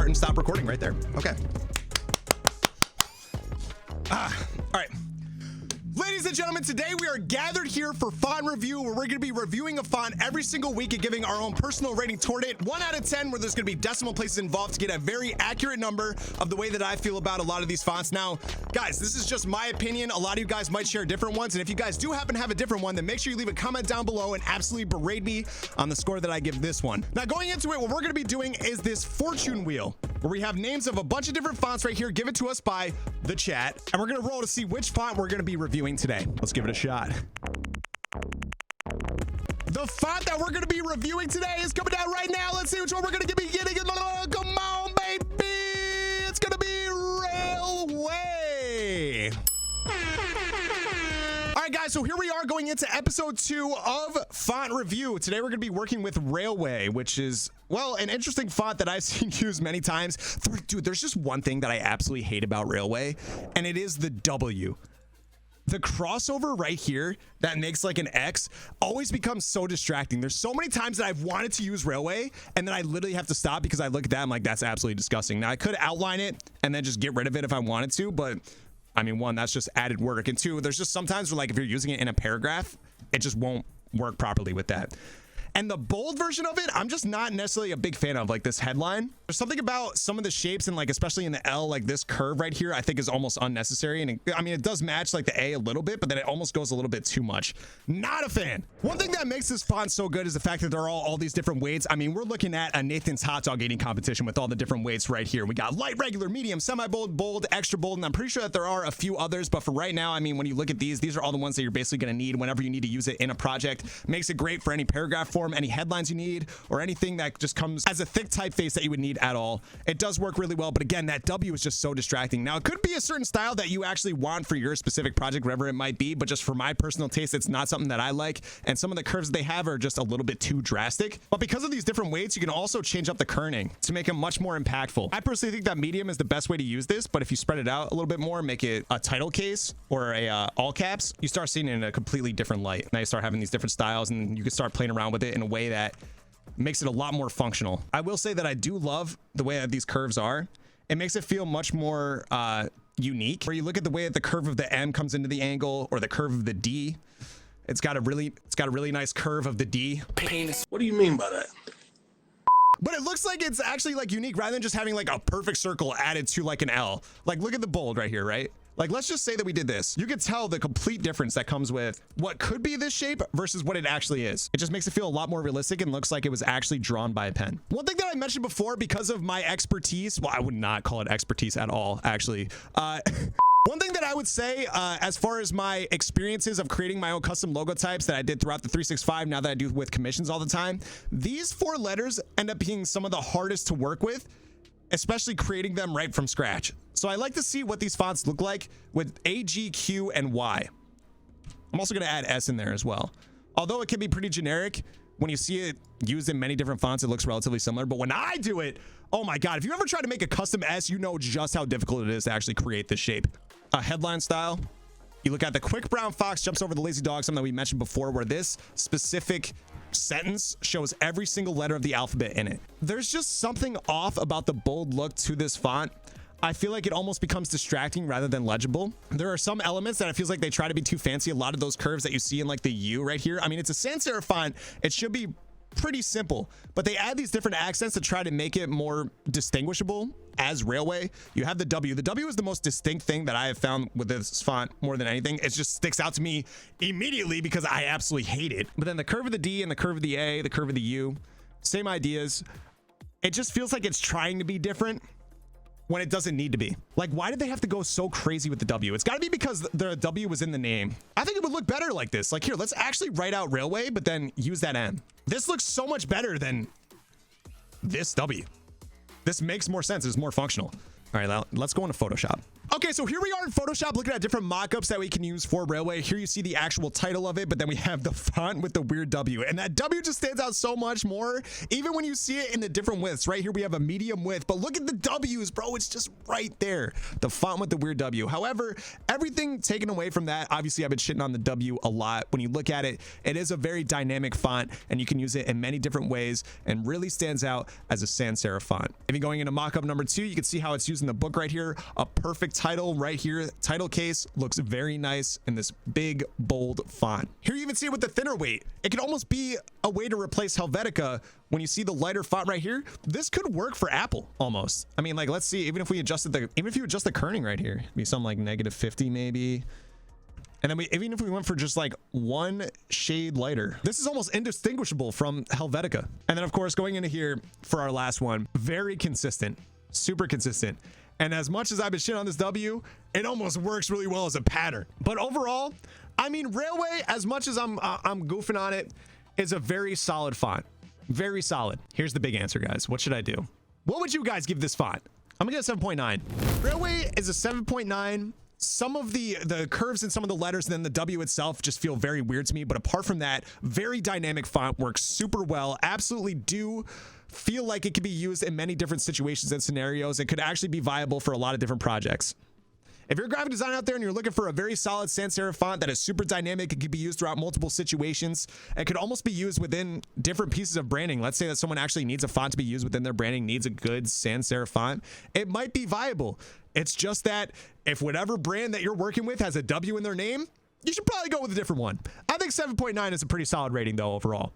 and stop recording right there. Okay. All right. Ladies and gentlemen, today we are gathered here for font review, where we're going to be reviewing a font every single week and giving our own personal rating toward it, 1 out of 10, where there's going to be decimal places involved to get a very accurate number of the way that I feel about a lot of these fonts. Now, guys, this is just my opinion. A lot of you guys might share different ones, and if you guys do happen to have a different one, then make sure you leave a comment down below and absolutely berate me on the score that I give this one. Now, going into it, what we're going to be doing is this fortune wheel, where we have names of a bunch of different fonts right here given to us by the chat, and we're going to roll to see which font we're going to be reviewing today. Let's give it a shot. The font that we're going to be reviewing today is coming down right now. Let's see which one we're going to be getting. Come on, baby. It's going to be Raleway. All right, guys, so here we are going into episode 2 of font review. Today we're going to be working with Raleway, which is, well, an interesting font that I've seen used many times. Dude, there's just one thing that I absolutely hate about Raleway, and it is the W. The crossover right here that makes like an X always becomes so distracting. There's so many times that I've wanted to use Raleway and then I literally have to stop because I look at that, I'm like, that's absolutely disgusting. Now I could outline it and then just get rid of it if I wanted to, but I mean, 1, that's just added work, and 2, there's just sometimes where, like, if you're using it in a paragraph, it just won't work properly with that. And the bold version of it, I'm just not necessarily a big fan of, like this headline. There's something about some of the shapes and, like, especially in the L, like this curve right here, I think is almost unnecessary. And I mean, it does match like the A a little bit, but then it almost goes a little bit too much. Not a fan. One thing that makes this font so good is the fact that they're all these different weights. I mean, we're looking at a Nathan's hot dog eating competition with all the different weights right here. We got light, regular, medium, semi-bold, bold, extra bold, and I'm pretty sure that there are a few others, but for right now, I mean, when you look at these are all the ones that you're basically going to need whenever you need to use it in a project. Makes it great for any paragraph form, any headlines you need, or anything that just comes as a thick typeface that you would need at all. It does work really well, but again, that W is just so distracting. Now, it could be a certain style that you actually want for your specific project, whatever it might be, but just for my personal taste, it's not something that I like, and some of the curves they have are just a little bit too drastic. But because of these different weights, you can also change up the kerning to make them much more impactful. I personally think that medium is the best way to use this, but if you spread it out a little bit more, make it a title case or a all caps, you start seeing it in a completely different light. Now you start having these different styles, and you can start playing around with it in a way that makes it a lot more functional. I will say that I do love the way that these curves are. It makes it feel much more unique. Where you look at the way that the curve of the M comes into the angle, or the curve of the D. It's got a really nice curve of the D. Penis. What do you mean by that? But it looks like it's actually like unique rather than just having like a perfect circle added to like an L. Like, look at the bold right here, right? Like, let's just say that we did this. You could tell the complete difference that comes with what could be this shape versus what it actually is. It just makes it feel a lot more realistic and looks like it was actually drawn by a pen. One thing that I mentioned before, because of my expertise, well, I would not call it expertise at all, actually. One thing that I would say, as far as my experiences of creating my own custom logo types that I did throughout the 365, now that I do with commissions all the time, these 4 letters end up being some of the hardest to work with, especially creating them right from scratch. So I like to see what these fonts look like with A, G, Q, and Y. I'm also going to add S in there as well. Although it can be pretty generic, when you see it used in many different fonts, it looks relatively similar. But when I do it, oh my God, if you ever try to make a custom S, you know just how difficult it is to actually create this shape. A headline style. You look at the quick brown fox jumps over the lazy dog, something that we mentioned before, where this specific sentence shows every single letter of the alphabet in it. There's just something off about the bold look to this font. I feel like it almost becomes distracting rather than legible. There are some elements that it feels like they try to be too fancy. A lot of those curves that you see in like the U right here. I mean, it's a sans serif font. It should be pretty simple, but they add these different accents to try to make it more distinguishable as Raleway. You have the W. The W is the most distinct thing that I have found with this font more than anything. It just sticks out to me immediately because I absolutely hate it. But then the curve of the D and the curve of the A, the curve of the U, same ideas. It just feels like it's trying to be different when it doesn't need to be. Like, why did they have to go so crazy with the W? It's got to be because the W was in the name. I think it would look better like this. Like, here, let's actually write out Raleway, but then use that M. This looks so much better than this W. This makes more sense. It's more functional. All right, now let's go into Photoshop. Okay, so here we are in Photoshop looking at different mockups that we can use for Raleway. Here you see the actual title of it, but then we have the font with the weird W. And that W just stands out so much more, even when you see it in the different widths. Right here we have a medium width, but look at the W's, bro. It's just right there. The font with the weird W. However, everything taken away from that, obviously I've been shitting on the W a lot. When you look at it, it is a very dynamic font, and you can use it in many different ways and really stands out as a sans serif font. If you're going into mockup number 2, you can see how it's using the book right here. A perfect title right here. Title case looks very nice in this big, bold font. Here you even see it with the thinner weight. It could almost be a way to replace Helvetica. When you see the lighter font right here, this could work for Apple almost. I mean, like, let's see, even if you adjust the kerning right here, it'd be something like -50 maybe. And then even if we went for just like one shade lighter, this is almost indistinguishable from Helvetica. And then of course, going into here for our last one, very consistent, super consistent. And as much as I've been shitting on this W, it almost works really well as a pattern. But overall, I mean, Raleway, as much as I'm goofing on it, is a very solid font. Very solid. Here's the big answer, guys. What should I do? What would you guys give this font? I'm gonna get a 7.9. Raleway is a 7.9. Some of the curves in some of the letters and then the W itself just feel very weird to me. But apart from that, very dynamic font, works super well. Absolutely do feel like it could be used in many different situations and scenarios. It could actually be viable for a lot of different projects. If you're a graphic designer out there and you're looking for a very solid sans serif font that is super dynamic, it could be used throughout multiple situations. It could almost be used within different pieces of branding. Let's say that someone actually needs a font to be used within their branding, needs a good sans serif font. It might be viable. It's just that if whatever brand that you're working with has a W in their name, you should probably go with a different one. I think 7.9 is a pretty solid rating though overall.